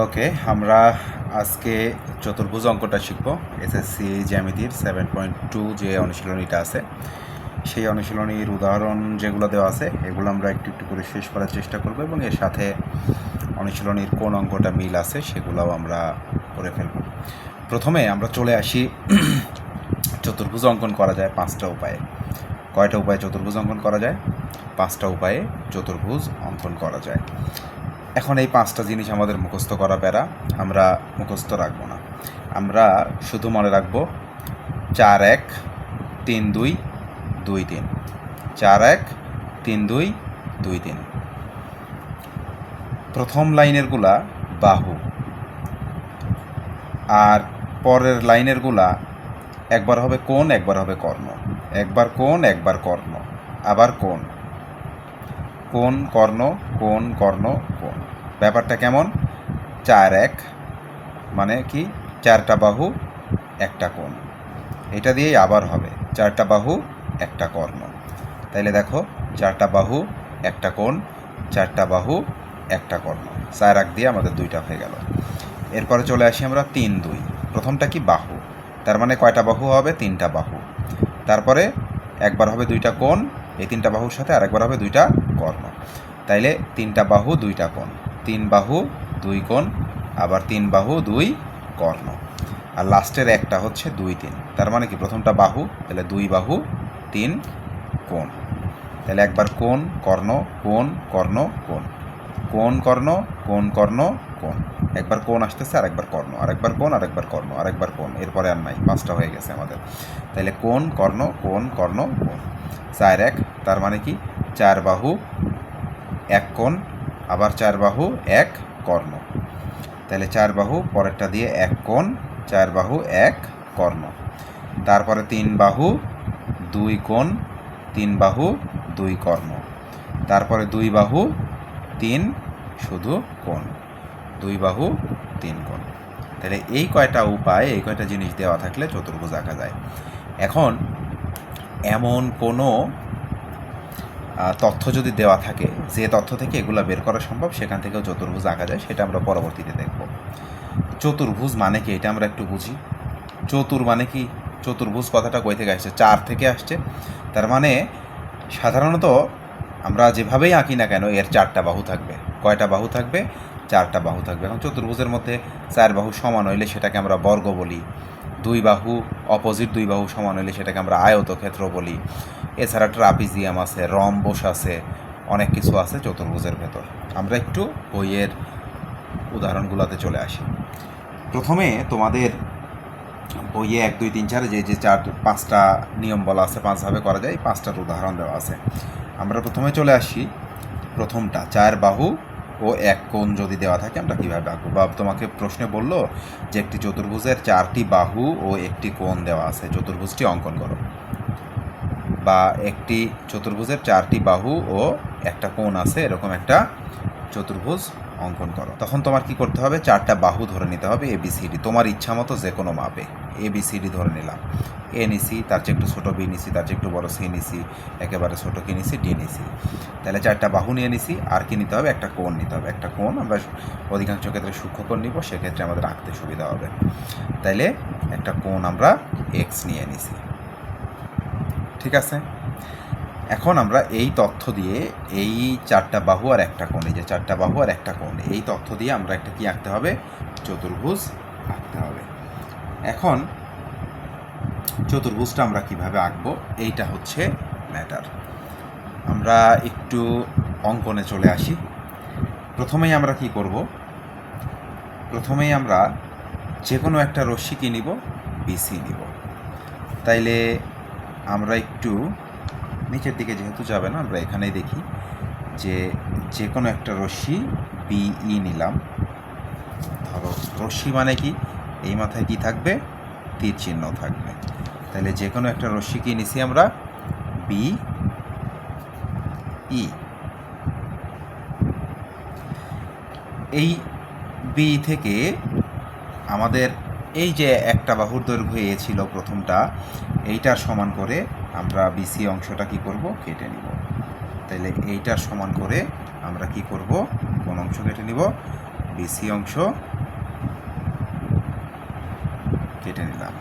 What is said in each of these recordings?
ওকে, আমরা আজকে চতুর্ভুজ অঙ্কটা শিখব। এসএসসি জ্যামিতির 7.2 যে অনুশীলনীটা আছে, সেই অনুশীলনীর উদাহরণ যেগুলো দেওয়া আছে এগুলো আমরা একটু একটু করে শেষ করার চেষ্টা করব এবং এর সাথে অনুশীলনীর কোন অঙ্কটা মিল আছে সেগুলোও আমরা করে ফেলব। প্রথমে আমরা চলে আসি চতুর্ভুজ অঙ্কন করা যায় 5টা উপায়ে। কয়টা উপায়ে চতুর্ভুজ অঙ্কন করা যায়? 5টা উপায়ে চতুর্ভুজ অঙ্কন করা যায়। এখন এই 5টা জিনিস আমাদের মুখস্থ করা প্যারা, আমরা মুখস্থ রাখবো না, আমরা শুধু মনে রাখবো 4-1 3-2 2-3, 4-1 3-2 2-3। প্রথম লাইনেরগুলা বাহু, আর পরের লাইনেরগুলা একবার হবে কোণ, একবার হবে কর্ণ, একবার কোণ একবার কর্ণ, আবার কোণ, কোণ কর্ণ, কোণ কর্ণ কোণ। ব্যাপারটা কেমন? 4-1 মানে কি? 4টা বাহু একটা কোণ, এটা দিয়েই আবার হবে 4টা বাহু একটা কর্ণ। তাইলে দেখো 4টা বাহু একটা কোণ, 4টা বাহু একটা কর্ণ, 4-1 দিয়ে আমাদের 2টা হয়ে গেল। এরপরে চলে আসি আমরা 3-2। প্রথমটা কি? বাহু, তার মানে কয়টা বাহু হবে? 3টা বাহু। তারপরে একবার হবে 2টা কোণ, এই 3টা বাহুর সাথে আরেকবার হবে 2টা কর্ণ। তাইলে 3টা বাহু 2টা কোণ, 3 বাহু 2 কোণ, আবার 3 বাহু 2 কর্ণ, আর লাস্টের একটা হচ্ছে 2-3। তার মানে কি? প্রথমটা বাহু, তাহলে 2 বাহু 3 কোণ। তাহলে একবার কোণ কর্ণ, কোণ কর্ণ কোণ, কোণ কর্ণ, কোণ কর্ণ কোণ। একবার কোণ আসতেছে, আরেকবার কর্ণ, আরেকবার কোণ, আরেকবার কর্ণ, আরেকবার কোণ, এরপরে আর নাই, 5টা হয়ে গেছে আমাদের। তাহলে কোণ কর্ণ, কোণ কর্ণ কোণ। 4-1 তার মানে কি? 4 বাহু 1 কোণ, আবার 4 বাহু 1 কর্ণ। তাহলে 4 বাহু পরেরটা দিয়ে 1 কোণ, 4 বাহু 1 কর্ণ। তারপরে 3 বাহু 2 কোণ, 3 বাহু 2 কর্ণ। তারপরে 2 বাহু 3 শুধু কোণ, 2 বাহু 3 কোণ। তাহলে এই কয়টা উপায়, এই কয়টা জিনিস দেওয়া থাকলে চতুর্ভুজ আঁকা যায়। এখন এমন কোনো তথ্য যদি দেওয়া থাকে যে তথ্য থেকে এগুলো বের করা সম্ভব, সেখান থেকেও চতুর্ভুজ আঁকা যায়, সেটা আমরা পরবর্তীতে দেখব। চতুর্ভুজ মানে কি এটা আমরা একটু বুঝি। চতুর মানে কি? চতুর্ভুজ কথাটা কই থেকে আসছে? 4 থেকে আসছে। তার মানে সাধারণত আমরা যেভাবেই আঁকি না কেন এর 4টা বাহু থাকবে। কয়টা বাহু থাকবে? 4টা বাহু থাকবে। এখন চতুর্ভুজের মধ্যে 4 বাহু সমান হইলে সেটাকে আমরা বর্গ বলি, 2 বাহু অপোজিট 2 বাহু সমান হইলে সেটাকে আমরা আয়তক্ষেত্র বলি। এছাড়া ট্রাপিজিয়াম আছে, রম্বস আছে, অনেক কিছু আছে চতুর্ভুজের ভেতর। আমরা একটু বইয়ের উদাহরণগুলোতে চলে আসি। প্রথমে তোমাদের বইয়ে 1 2 3 4 যে 5টা নিয়ম বলা আছে, 5ভাবে করা যায়, এই 5টার উদাহরণ দেওয়া আছে। আমরা প্রথমে চলে আসি, প্রথমটা 4 বাহু ও 1 কোণ যদি দেওয়া থাকে আমরা কীভাবে আঁকবো। বা তোমাকে প্রশ্নে বললো যে একটি চতুর্ভুজের 4টি বাহু ও একটি কোণ দেওয়া আছে, চতুর্ভুজটি অঙ্কন করো। বা একটি চতুর্ভুজের 4টি বাহু ও একটা কোণ আছে, এরকম একটা চতুর্ভুজ অঙ্কন করো। তখন তোমার কি করতে হবে? 4টা বাহু ধরে নিতে হবে ABCD, তোমার ইচ্ছা মতো যে কোনো মাপে। ABCD ধরে নিলাম, এ নিছি, তার চেয়ে একটু ছোটো বি নিছি, তার চেয়ে একটু বড় সি নিছি, একেবারে ছোটো কি নিছি, ডি নিছি। তাহলে 4টা বাহু নিয়ে নিছি, আর কি নিতে হবে? একটা কোণ নিতে হবে। একটা কোণ আমরা অধিকাংশ ক্ষেত্রে সূক্ষ্মকোণ নিব, সেক্ষেত্রে আমাদের আঁকতে সুবিধা হবে। তাইলে একটা কোণ আমরা এক্স নিয়ে নিছি, ঠিক আছে। এখন আমরা এই তথ্য দিয়ে, এই 4টা বাহু আর একটা কোণ, এই যে 4টা বাহু আর একটা কোণ, এই তথ্য দিয়ে আমরা একটা কি আঁকতে হবে? চতুর্ভুজ আঁকতে হবে। এখন চতুর্ভুজটা আমরা কিভাবে আঁকবো, এইটা হচ্ছে ম্যাটার। আমরা একটু অঙ্কনে চলে আসি। প্রথমেই আমরা কি করব? প্রথমেই আমরা যে কোনো একটা রশ্মি কি নিব? বিসি নিব। তাইলে আমরা একটু নিচের দিকে যেহেতু যাবে না, আমরা এখানেই দেখি যে কোনো একটা রশ্মি বিই নিলাম। ধরো রশ্মি মানে কি? এই মাথায় কি থাকবে? তীর চিহ্ন থাকবে। তাহলে যে কোনো একটা রশ্মি কি নিছি আমরা? বিই। এই বি থেকে আমাদের এই যে একটা বাহুর দৈর্ঘ্য এ ছিল প্রথমটা, এইটার সমান করে আমরা বিসি অংশটা কি করব? কেটে নিব। তাহলে এইটার সমান করে আমরা কি করব? কোন অংশ কেটে নিব? বিসি অংশ কেটে নিলাম।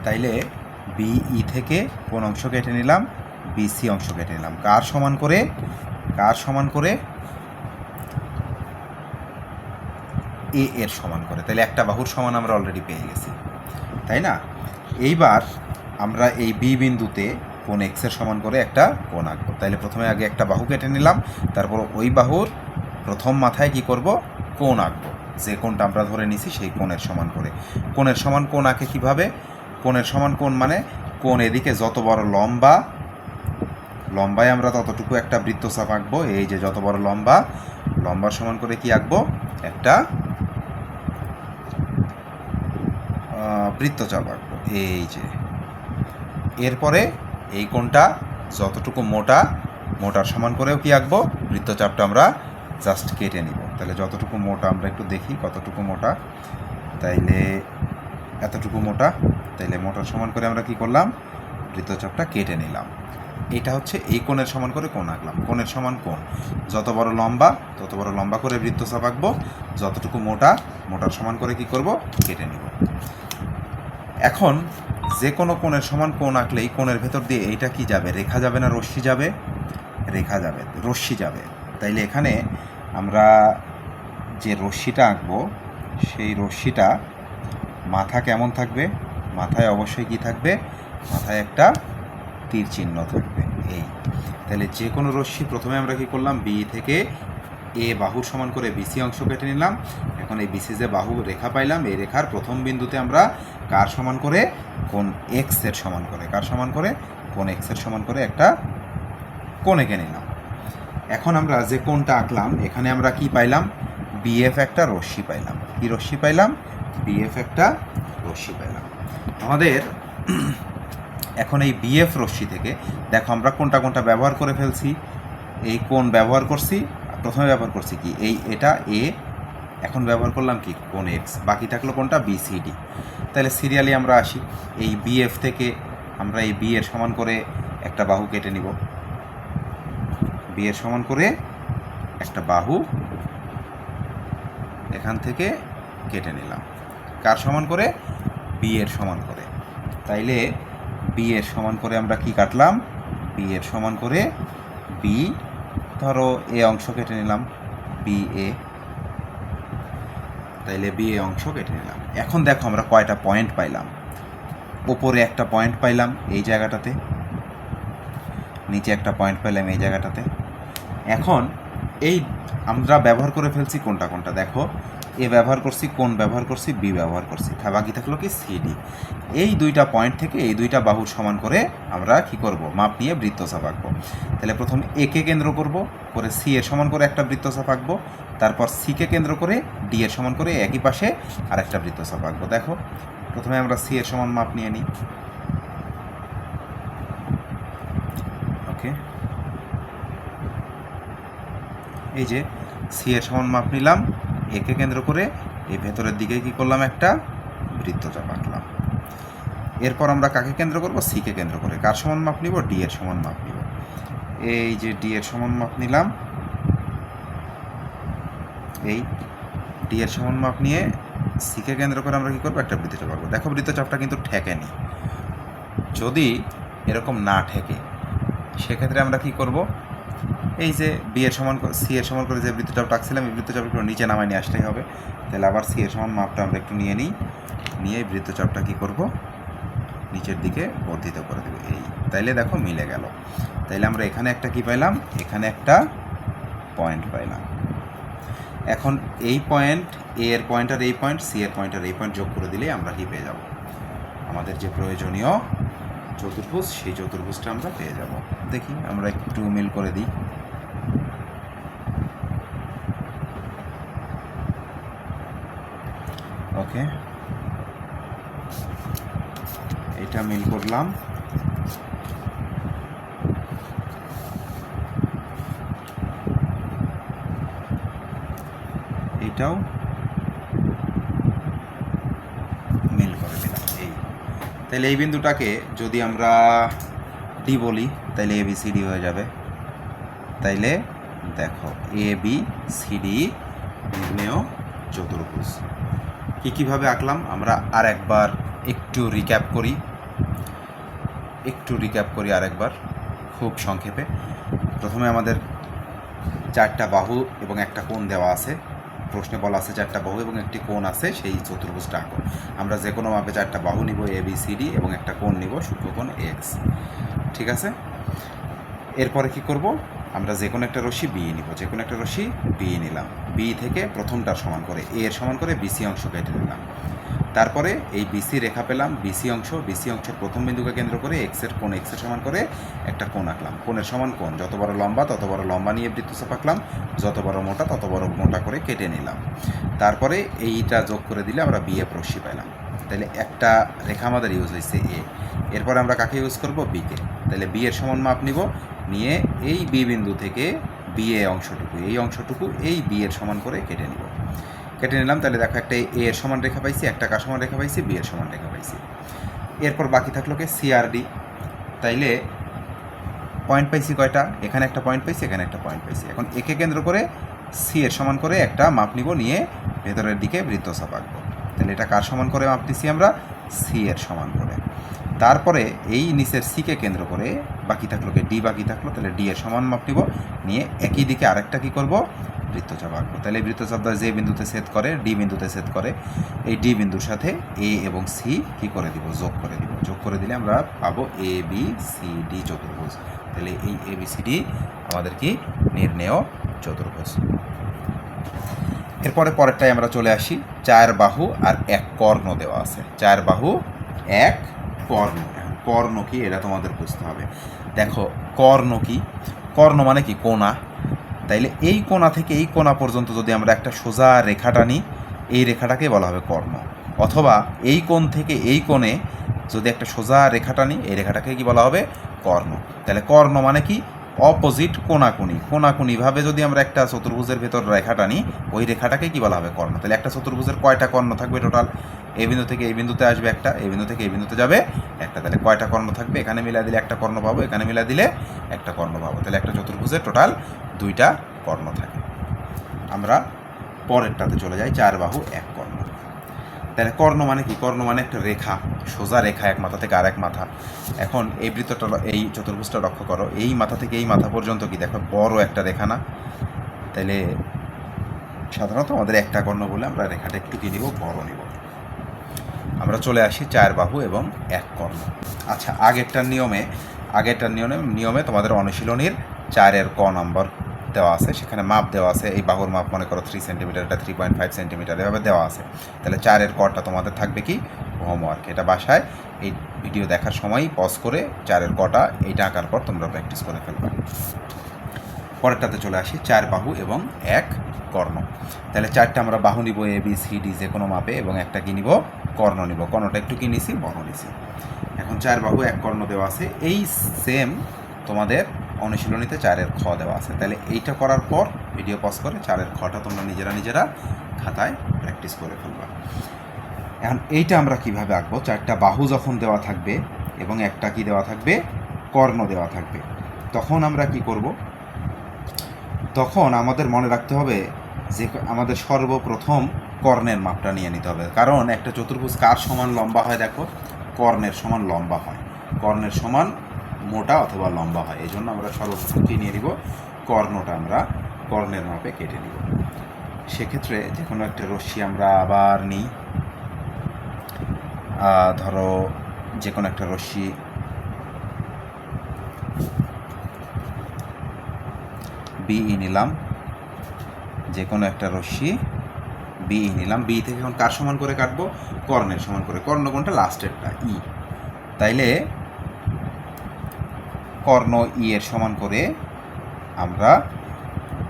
তাইলে বিই থেকে কোন অংশ কেটে নিলাম? বিসি অংশ কেটে নিলাম। কার সমান করে? কার সমান করে? এ এর সমান করে। তাহলে একটা বাহুর সমান আমরা অলরেডি পেয়ে গেছি, তাই না? এইবার আমরা এই বি বিন্দুতে কোণ এক্স এর সমান করে একটা কোণ আঁকবো। তাইলে প্রথমে আগে একটা বাহু কেটে নিলাম, তারপর ওই বাহুর প্রথম মাথায় কি করব? কোণ আঁকবো। যে কোণটা আমরা ধরে নিছি সেই কোণের সমান করে। কোণের সমান কোণ আঁকে কীভাবে? কোণের সমান কোণ মানে কোণ এদিকে যত বড় লম্বা, লম্বায় আমরা ততটুকু একটা বৃত্তচাপ আঁকবো। এই যে যত বড় লম্বা, লম্বার সমান করে কি আঁকবো? একটা বৃত্তচাপ আঁকবো। এই যে এরপরে এই কোণটা যতটুকু মোটা, মোটার সমান করেও কি আঁকবো? বৃত্তচাপটা আমরা জাস্ট কেটে নিব। তাহলে যতটুকু মোটা আমরা একটু দেখি কতটুকু মোটা। তাইলে এতটুকু মোটা। তাইলে মোটার সমান করে আমরা কি করলাম? বৃত্তচাপটা কেটে নিলাম। এটা হচ্ছে এই কোণের সমান করে কোণ আঁকলাম। কোণের সমান কোণ যত বড় লম্বা তত বড় লম্বা করে বৃত্তচাপ আঁকবো, যতটুকু মোটা, মোটার সমান করে কি করব? কেটে নিব। এখন যে কোনো কোণের সমান কোণ আঁকলেই কোণের ভেতর দিয়ে এইটা কি যাবে? রেখা যাবে না রশ্মি যাবে? রেখা যাবে, রশ্মি যাবে। তাইলে এখানে আমরা যে রশ্মিটা আঁকবো সেই রশ্মিটা মাথা কেমন থাকবে? মাথায় অবশ্যই কি থাকবে? মাথায় একটা তীর চিহ্ন থাকবে। এই তাহলে যে কোনো রশ্মি প্রথমে আমরা কি করলাম? বি থেকে এ বাহুর সমান করে বিসি অংশ কেটে নিলাম। এখন এই বিসি যে বাহু রেখা পাইলাম, এই রেখার প্রথম বিন্দুতে আমরা কার সমান করে? কোণ এক্স এর সমান করে। কার সমান করে? কোণ এক্স এর সমান করে একটা কোণ এঁকে নিলাম। এখন আমরা যে কোণটা আঁকলাম এখানে আমরা কি পাইলাম? বিএফ একটা রশ্মি পাইলাম। কি রশ্মি পাইলাম? বিএফ একটা রশ্মি পাইলাম। আমাদের এখন এই বিএফ রশ্মি থেকে দেখো আমরা কোনটা কোনটা ব্যবহার করে ফেলছি। এই কোণ ব্যবহার করছি, প্রথমে ব্যবহার করছি কি? এটা এ, এখন ব্যবহার করলাম কি? কোণ এক্স। বাকি থাকলো কোনটা? বিসিডি। তাহলে সিরিয়ালি আমরা আসি। এই বিএফ থেকে আমরা এই বি এর সমান করে একটা বাহু কেটে নিব। বি এর সমান করে একটা বাহু এখান থেকে কেটে নিলাম। কার সমান করে? বি এর সমান করে। তাইলে বি এর সমান করে আমরা কি কাটলাম? বি এর সমান করে বি, ধরো এ অংশ কেটে নিলাম, বি এ। তাইলে বি এ অংশ কেটে নিলাম। এখন দেখো আমরা কয়টা পয়েন্ট পাইলাম। ওপরে একটা পয়েন্ট পাইলাম এই জায়গাটাতে, নিচে একটা পয়েন্ট পাইলাম এই জায়গাটাতে। এখন এই আমরা ব্যবহার করে ফেলছি কোনটা কোনটা দেখো। এ ব্যবহার করছি, কোণ ব্যবহার করছি, বি ব্যবহার করছি, বাকি থাকলো কি? সিডি। এই দুইটা পয়েন্ট থেকে এই দুইটা বাহুর সমান করে আমরা কি করব? মাপ নিয়ে বৃত্তচাপ আঁকবো। তাহলে প্রথম একে কেন্দ্র করব, করে সি এর সমান করে একটা বৃত্তচাপ আঁকবো। তারপর সিকে কেন্দ্র করে ডি এর সমান করে একই পাশে আরেকটা বৃত্তচাপ আঁকবো। দেখো প্রথমে আমরা সি এর সমান মাপ নিয়ে নিই। ওকে, এই যে সি এর সমান মাপ নিলাম, একে কেন্দ্র করে এই ভেতরের দিকে কি করলাম? একটা বৃত্তচাপ আঁকলাম। এরপর আমরা কাকে কেন্দ্র করব? সিকে কেন্দ্র করে। কার সমান মাপ নিব? ডি এর সমান মাপ নিব। এই যে ডি এর সমান মাপ নিলাম, এই ডি এর সমান মাপ নিয়ে সিকে কেন্দ্র করে আমরা কি করবো? একটা বৃত্তচাপ আঁকবো। দেখো বৃত্তচাপটা কিন্তু ঠেকেনি। যদি এরকম না ঠেকে সেক্ষেত্রে আমরা কি করব? এই যে বি এর সমান সি এর সমান করে যে বৃত্তচাপটা আঁকছিলাম, এই বৃত্তচাপ একটু নিচে নামায় নিয়ে আসতেই হবে। তাহলে আবার সি এর সমান মাপটা আমরা একটু নিয়ে নিই, নিয়ে এই বৃত্তচাপটা কী করব? নিচের দিকে বর্ধিত করে দেবে। এই তাইলে দেখো মিলে গেল। তাইলে আমরা এখানে একটা কি পাইলাম? এখানে একটা পয়েন্ট পাইলাম। এখন এই পয়েন্ট, এ এর পয়েন্ট আর এই পয়েন্ট, সি এর পয়েন্ট আর এই পয়েন্ট যোগ করে দিলেই আমরা কি পেয়ে যাব? আমাদের যে প্রয়োজনীয় চতুর্ভুজ, সেই চতুর্ভুজটা আমরা পেয়ে যাব। দেখি আমরা একটু মিল করে দিই। ওকে, এটা মিল করলাম। এটাও মিল করে দিলাম। এই তাহলে এই বিন্দুটাকে যদি আমরা ডি বলি তাহলে এবিসিডি হয়ে যাবে। তাইলে দেখো এ বি সি ডি নির্ণেয় চতুর্ভুজ কীভাবে আঁকলাম আমরা আর একবার একটু রিক্যাপ করি আরেকবার খুব সংক্ষেপে। প্রথমে আমাদের 4টা বাহু এবং একটা কোণ দেওয়া আছে, প্রশ্নে বলা আছে 4টা বাহু এবং একটি কোণ আছে, সেই চতুর্ভুজটা আঁকো। আমরা যে কোনো মাপে 4টা বাহু নিব এ বি সি ডি এবং একটা কোণ নিব সূক্ষ্মকোণ এক্স, ঠিক আছে। এরপরে কি করব, আমরা যে কোনো একটা রশ্মি বি নিব, যে কোনো একটা রশ্মি বি নিলাম, বি থেকে প্রথমটার সমান করে এ এর সমান করে বিসি অংশ কেটে নিলাম। তারপরে এই বিসি রেখা পেলাম, বিসি অংশের প্রথম বিন্দুকে কেন্দ্র করে এক্সের সমান করে একটা কোণ আঁকলাম। কোণের সমান কোণ, যত বড় লম্বা তত বড় লম্বা নিয়ে বৃত্তচাপ আঁকলাম, যত বড় মোটা তত বড় মোটা করে কেটে নিলাম। তারপরে এইটা যোগ করে দিলে আমরা বি এফ রশ্মি পেলাম। তাহলে একটা রেখা আমাদের ইউজ হয়েছে এ। এরপরে আমরা কাকে ইউজ করব, বিকে। তাহলে বি এর সমান মাপ নিব, নিয়ে এই বি বিন্দু থেকে বি এ অংশটুকু এই বি এর সমান করে কেটে নিলাম। তাহলে দেখো একটা এ এর সমান রেখা পাইছি, একটা কার সমান রেখা পাইছি, বি এর সমান রেখা পাইছি। এরপর বাকি থাকলো কি সি আর ডি। তাইলে পয়েন্ট পাইছি কয়টা, এখানে একটা পয়েন্ট পাইছি, এখানে একটা পয়েন্ট পাইছি। এখন একে কেন্দ্র করে সি এর সমান করে একটা মাপ নিব, নিয়ে ভেতরের দিকে বৃত্তচাপ আঁকবো। তাহলে এটা কার সমান করে মাপ নিছি আমরা, সি এর সমান করে। তারপরে এই নিচের সিকে কেন্দ্র করে বাকি থাকলো কি ডি বাকি থাকলো, তাহলে ডি এর সমান মাপ নিব, নিয়ে একই দিকে আরেকটা কি করব, বৃত্তচাপ আঁকবো। তাহলে বৃত্তচাপটা যে বিন্দুতে ছেদ করে, ডি বিন্দুতে ছেদ করে, এই ডি বিন্দুর সাথে এ এবং সি কি করে দিব, যোগ করে দিলে আমরা পাবো এ বি সি ডি চতুর্ভুজ। তাহলে এই এ বি সি ডি আমাদের কি নির্ণেয় চতুর্ভুজ। এরপরে পরেরটায় আমরা চলে আসি, 4 বাহু আর 1 কর্ণ দেওয়া আছে। 4 বাহু 1 কর্ণ। এখন কর্ণ কি এটা তোমাদের বুঝতে হবে। দেখো কর্ণ কি, কর্ণ মানে কি কোণা। তাইলে এই কোণা থেকে এই কোণা পর্যন্ত যদি আমরা একটা সোজা রেখা টানি, এই রেখাটাকে বলা হবে কর্ণ। অথবা এই কোণ থেকে এই কোণে যদি একটা সোজা রেখা টানি, এই রেখাটাকে কি বলা হবে, কর্ণ। তাহলে কর্ণ মানে কি, অপোজিট কোণাকুণিভাবে যদি আমরা একটা চতুর্ভুজের ভেতর রেখা টানি, ওই রেখাটাকে কি বলা হবে, কর্ণ। তাহলে একটা চতুর্ভুজের কয়টা কর্ণ থাকবে টোটাল, এই বিন্দু থেকে এই বিন্দুতে আসবে একটা, এই বিন্দু থেকে এই বিন্দুতে যাবে একটা। তাহলে কয়টা কর্ণ থাকবে, এখানে মিলা দিলে একটা কর্ণ পাবো, এখানে মিলা দিলে একটা কর্ণ পাবো। তাহলে একটা চতুর্ভুজের টোটাল 2টা কর্ণ থাকে। আমরা পরেরটাতে চলে যাই, 4 বাহু 1 কর্ণ। তাহলে কর্ণ মানে কি, কর্ণ মানে একটা রেখা, সোজা রেখা, এক মাথা থেকে আরেক মাথা। এখন এই বৃত্তটা, এই চতুর্ভুজটা লক্ষ্য করো, এই মাথা থেকে এই মাথা পর্যন্ত কি দেখো বড় একটা রেখা না। তাহলে সাধারণত আমাদের একটা কর্ণ বলে আমরা রেখাটা একটু কি নিব, বড় নিব। আমরা চলে আসি 4 বাহু এবং 1 কর্ণ। আচ্ছা, আগেরটার নিয়মে তোমাদের অনুশীলনীর 4-এর ক নম্বর দেওয়া আছে, সেখানে মাপ দেওয়া আছে। এই বাহুর মাপ মনে করো 3 সেন্টিমিটার, এটা 3.5 সেন্টিমিটার, এভাবে দেওয়া আছে। তাহলে 4-এর কটা তোমাদের থাকবে কি, হোমওয়ার্ক। এটা বাসায় এই ভিডিও দেখার সময়ই পজ করে 4-এর কটা এইটা আঁকার পর তোমরা প্র্যাকটিস করে ফেলবে। পরেরটাতে চলে আসি, 4 বাহু এবং 1 কর্ণ। তাহলে 4টা আমরা বাহু নিব এ বি সি ডি যে কোনো মাপে, এবং একটা কি নিব, কর্ণ নিব। কর্ণটা একটু কি নিছি, বড় নিছি। এখন 4 বাহু 1 কর্ণ দেওয়া আছে, এই সেম তোমাদের অনুশীলনীতে 4-এর খ দেওয়া আছে। তাহলে এইটা করার পর ভিডিও পজ করে 4-এর খটা তোমরা নিজেরা খাতায় প্র্যাকটিস করে ফেলবা। এখন এইটা আমরা কিভাবে আঁকবো, 4টা বাহু যখন দেওয়া থাকবে এবং একটা কি দেওয়া থাকবে, কর্ণ দেওয়া থাকবে, তখন আমরা কি করব, তখন আমাদের মনে রাখতে হবে যে আমাদের সর্বপ্রথম কর্ণের মাপটা নিয়ে নিতে হবে। কারণ একটা চতুর্ভুজ কার সমান লম্বা হয়, দেখো কর্ণের সমান লম্বা হয়, কর্ণের সমান মোটা অথবা লম্বা হয়। এই জন্য আমরা সর্বপ্রথম কি নিয়ে নিব, কর্ণটা আমরা কর্ণের মাপে কেটে নিব। সেক্ষেত্রে যে কোনো একটা রশ্মি আমরা আবার নিই, ধরো যে কোনো একটা রশ্মি বিই নিলাম, যে কোনো একটা রশ্মি বিই নিলাম। বি থেকে এখন কার সমান করে কাটবো, কর্ণের সমান করে। কর্ণ কোনটা, লাস্টেরটা ই। তাইলে কর্ণ ই এর সমান করে আমরা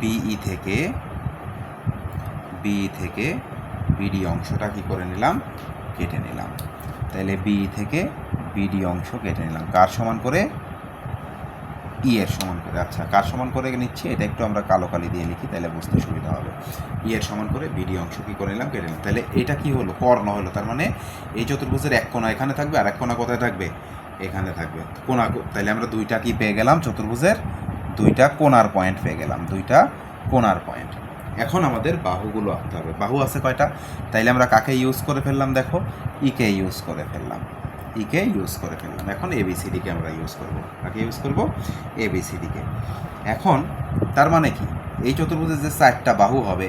বিই থেকে বিডি অংশটা কি করে নিলাম, কেটে নিলাম। তাহলে বিই থেকে বিডি অংশ কেটে নিলাম কার সমান করে, ই এর সমান করে। আচ্ছা, কার সমান করে নিচ্ছি, এটা একটু আমরা কালো কালি দিয়ে লিখি, তাহলে বুঝতে সুবিধা হবে। ই এর সমান করে বিডি অংশ কি করে নিলাম, কেটে নিলাম। তাহলে এটা কি হলো, কর্ণ হলো। তার মানে এই চতুর্ভুজের এক কোণা এখানে থাকবে, আর এক কোণা কোথায় থাকবে, এখানে থাকবে কোণা। তাহলে আমরা 2টা কি পেয়ে গেলাম, চতুর্ভুজের দুইটা কোণার পয়েন্ট পেয়ে গেলাম, দুইটা কোণার পয়েন্ট। এখন আমাদের বাহুগুলো আঁকতে হবে। বাহু আছে কয়টা? তাইলে আমরা কাকে ইউজ করে ফেললাম? দেখো, ইকে ইউজ করে ফেললাম, ইকে ইউজ করে ফেললাম। এখন এবিসিডিকে আমরা ইউজ করব। কাকে ইউজ করব? এবিসিডিকে। এখন তার মানে কি, এই চতুর্ভুজের যে চারটা বাহু হবে,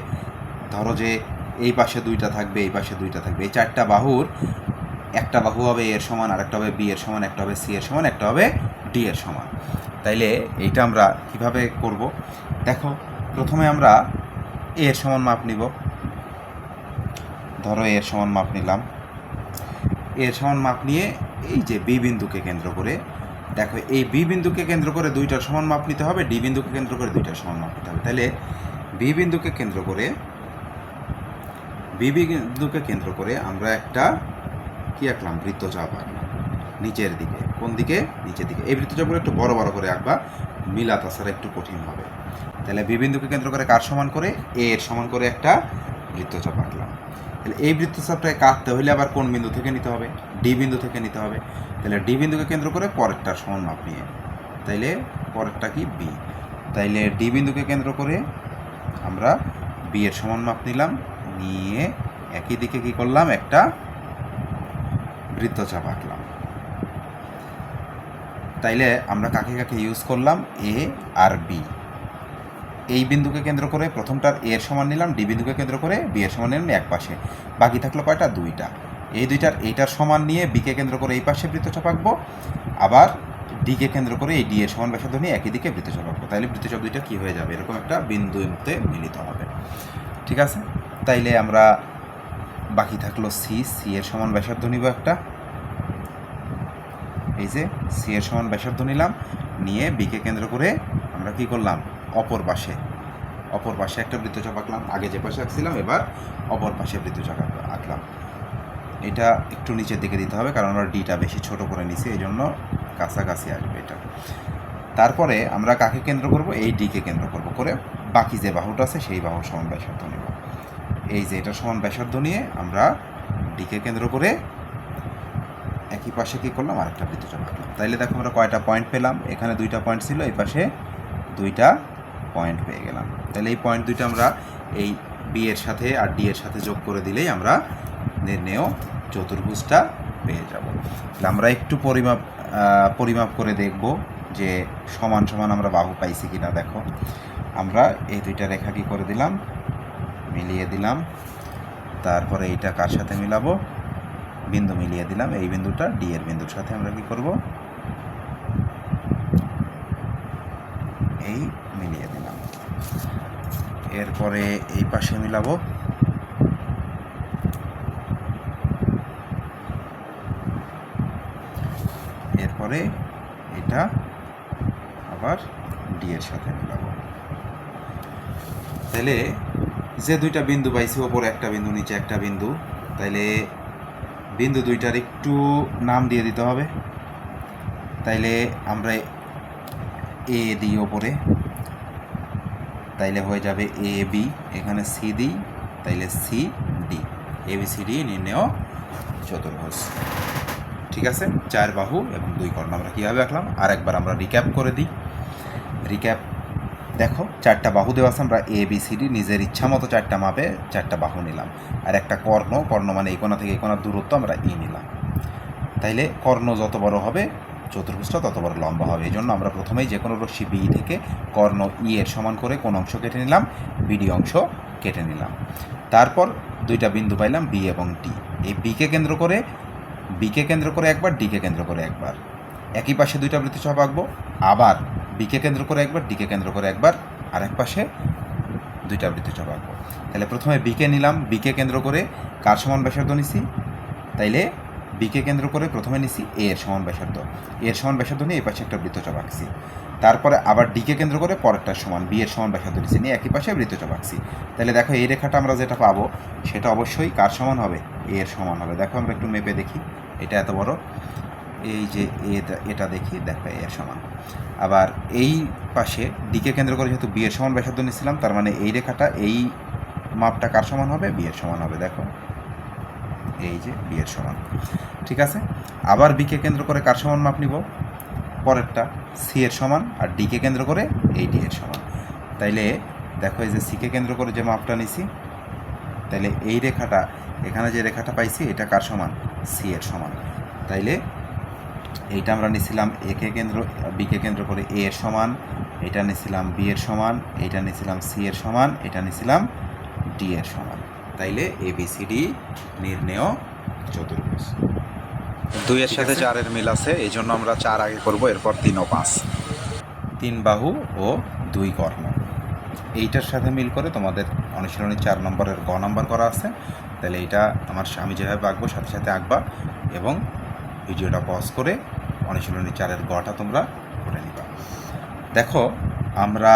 ধরো যে এই পাশে দুইটা থাকবে, এই পাশে দুইটা থাকবে, এই চারটা বাহুর একটা বাহু হবে এর সমান, আরেকটা হবে বি এর সমান, একটা হবে সি এর সমান, একটা হবে ডি এর সমান। তাইলে এইটা আমরা কিভাবে করব? দেখো, প্রথমে আমরা এ এর সমান মাপ নিব। ধরো এর সমান মাপ নিলাম। এর সমান মাপ নিয়ে এই যে বি বিন্দুকে কেন্দ্র করে, দেখো এই বি বিন্দুকে কেন্দ্র করে দুইটার সমান মাপ নিতে হবে, ডি বিন্দুকে কেন্দ্র করে দুইটার সমান মাপ নিতে হবে। তাহলে বি বিন্দুকে কেন্দ্র করে আমরা একটা কি আঁকলাম? বৃত্তচাপ আঁকলাম নিচের দিকে। কোন দিকে? নিচের দিকে। এই বৃত্তচাপগুলো একটু বড় বড় করে আঁকবা, মিলা তাছাড়া একটু কঠিন হবে। তাহলে বি বিন্দুকে কেন্দ্র করে কার সমান করে? এ এর সমান করে একটা বৃত্তচাপ আঁকলাম। তাহলে এই বৃত্তচাপটাকে কাটতে হলে আবার কোন বিন্দু থেকে নিতে হবে? ডি বিন্দু থেকে নিতে হবে। তাহলে ডি বিন্দুকে কেন্দ্র করে পরেরটার সমান মাপ নিয়ে, তাইলে পরেরটা কি? বি। তাইলে ডি বিন্দুকে কেন্দ্র করে আমরা বি এর সমান মাপ নিলাম, নিয়ে একই দিকে কি করলাম? একটা বৃত্তচাপ আঁকলাম। তাইলে আমরা কাকে কাকে ইউজ করলাম? এ আর বি। এই বিন্দুকে কেন্দ্র করে প্রথমটার এ এর সমান নিলাম, ডি বিন্দুকে কেন্দ্র করে বি এর সমান নিলাম এক পাশে, বাকি থাকলো কয়টা? দুইটা। এই দুইটার এইটার সমান নিয়ে বিকে কেন্দ্র করে এই পাশে বৃত্তচাপ আঁকবো, আবার ডিকে কেন্দ্র করে এই ডি এর সমান ব্যাসার্ধ নিয়ে একই দিকে বৃত্তচাপ আঁকবো। তাইলে বৃত্তচাপ দুইটা কী হয়ে যাবে? এরকম একটা বিন্দুতে মিলিত হবে। ঠিক আছে? তাইলে আমরা বাকি থাকলো সি। সি এর সমান ব্যাসার্ধ নিব একটা, এই যে সি এর সমান ব্যাসার্ধ নিলাম, নিয়ে বিকে কেন্দ্র করে আমরা কি করলাম? অপর পাশে একটা বৃত্তচাপ আঁকলাম। আগে যে পাশে আঁকছিলাম, এবার অপর পাশে বৃত্তচাপ আঁকলাম। এটা একটু নিচের দিকে দিতে হবে, কারণ আমরা ডিটা বেশি ছোট করে নিছি, এই জন্য কাছাকাছি আসবে এটা। তারপরে আমরা কাকে কেন্দ্র করব? এই ডিকে কেন্দ্র করব, করে বাকি যে বাহুটা আছে সেই বাহুর সমান ব্যাসার্ধ নেব। এই যে এটা সমান ব্যাসার্ধ নিয়ে আমরা ডিকে কেন্দ্র করে একই পাশে কী করলাম? আরেকটা বৃত্তচাপ আঁকলাম। তাইলে দেখো আমরা কয়টা পয়েন্ট পেলাম? এখানে দুইটা পয়েন্ট ছিল, এই পাশে দুইটা পয়েন্ট পেয়ে গেলাম। তাহলে এই পয়েন্ট দুইটা আমরা এই বি এর সাথে আর ডি এর সাথে যোগ করে দিলেই আমরা নির্ণেয় চতুর্ভুজটা পেয়ে যাব। তাহলে আমরা একটু পরিমাপ করে দেখব যে সমান সমান আমরা বাহু পাইছি কিনা। দেখো, আমরা এই দুইটা রেখা কি করে দিলাম? মিলিয়ে দিলাম। তারপরে এইটা কার সাথে মিলাবো? বিন্দু মিলিয়ে দিলাম। এই বিন্দুটা ডি এর বিন্দুর সাথে আমরা কি করব? এই মিলিয়ে দিলাম। এরপরে এই পাশে মিলাবো, এরপরে এটা আবার ডি এর সাথে মিলাবো। তাহলে যে দুইটা বিন্দু পাইছি, ওপরে একটা বিন্দু, নিচে একটা বিন্দু, তাইলে বিন্দু দুইটার একটু নাম দিয়ে দিতে হবে। তাইলে আমরা এ দিই ওপরে, তাইলে হয়ে যাবে এ বি। এখানে সি দিই, তাইলে C D. A B C D নির্ণেয় চতুর্ভুজ। ঠিক আছে? চার বাহু এবং দুই কর্ণ আমরা কীভাবে আঁকলাম আরেকবার আমরা রিক্যাপ করে দিই। দেখো, চারটা বাহু দেওয়া আছে, আমরা এ বি সি ডি নিজের ইচ্ছা মতো চারটা মাপে চারটা বাহু নিলাম, আর একটা কর্ণ মানে এই কোণা থেকে এই কোণার দূরত্ব আমরা ই নিলাম। তাইলে কর্ণ যত বড় হবে চতুর্ভুজটা তত বড় লম্বা হবে। এই জন্য আমরা প্রথমেই যে কোনো রশ্মি বি থেকে কর্ণ ই এর সমান করে কোন অংশ কেটে নিলাম? বিডি অংশ কেটে নিলাম। তারপর দুইটা বিন্দু পাইলাম বি এবং ডি। এই বিকে কেন্দ্র করে একবার, ডিকে কেন্দ্র করে একবার, একই পাশে দুইটা বৃত্তচাপ আঁকবো, আবার বিকে কেন্দ্র করে একবার, ডিকে কেন্দ্র করে একবার, আরেক পাশে দুইটা বৃত্তচাপ আঁকবো। তাহলে প্রথমে বিকে নিলাম, বিকে কেন্দ্র করে কার সমান ব্যাসার্ধ নিছি? তাইলে বিকে কেন্দ্র করে প্রথমে নিছি এ এর সমান ব্যাসার্ধ, এর সমান ব্যাসার্ধ নিয়ে এই পাশে একটা বৃত্তচাপ আঁকছি। তারপরে আবার ডিকে কেন্দ্র করে পরেরটার সমান বি এর সমান ব্যাসার্ধ নিছি, নিয়ে একই পাশে বৃত্তচাপ আঁকছি। তাহলে দেখো এই রেখাটা আমরা যেটা পাবো সেটা অবশ্যই কার সমান হবে? এ এর সমান হবে। দেখো আমরা একটু মেপে দেখি, এটা এত বড়, এই যে এটা দেখি, দেখো এ এর সমান। আবার এই পাশে ডিকে কেন্দ্র করে যেহেতু বি এর সমান ব্যাসার্ধ নিয়েছিলাম, তার মানে এই রেখাটা, এই মাপটা কার সমান হবে? বি এর সমান হবে। দেখো এই যে বি এর সমান। ঠিক আছে? আবার বিকে কেন্দ্র করে কার সমান মাপ নিব? পরেরটা সি এর সমান, আর ডিকে কেন্দ্র করে এই ডি এর সমান। তাইলে দেখো এই যে সিকে কেন্দ্র করে যে মাপটা নিছি, তাইলে এই রেখাটা এখানে যে রেখাটা পাইছি এটা কার সমান? সি এর সমান। তাইলে এইটা আমরা নিছিলাম একে কেন্দ্র, বিকে কেন্দ্র করে এ এর সমান, এটা নিছিলাম বি এর সমান, এটা নিছিলাম সি এর সমান, এটা নিছিলাম ডি এর সমান। তাইলে ABCD নির্ণেয় চতুর্ভুজ। 2 এর সাথে 4 এর মিল আছে, এই জন্য আমরা 4 আগে করব, এরপর 3 ও 5। 3 বাহু ও 2 কর্ণ, এইটার সাথে মিল করে তোমাদের অনুশীলনী 4 নম্বরের গ নাম্বার করা আছে। তাহলে এইটা আমি যেভাবে আঁকবো সাথে সাথে আঁকবা, এবং ভিডিওটা পজ করে অনুশীলনী 4-এর গটা তোমরা করে নিবা। দেখো আমরা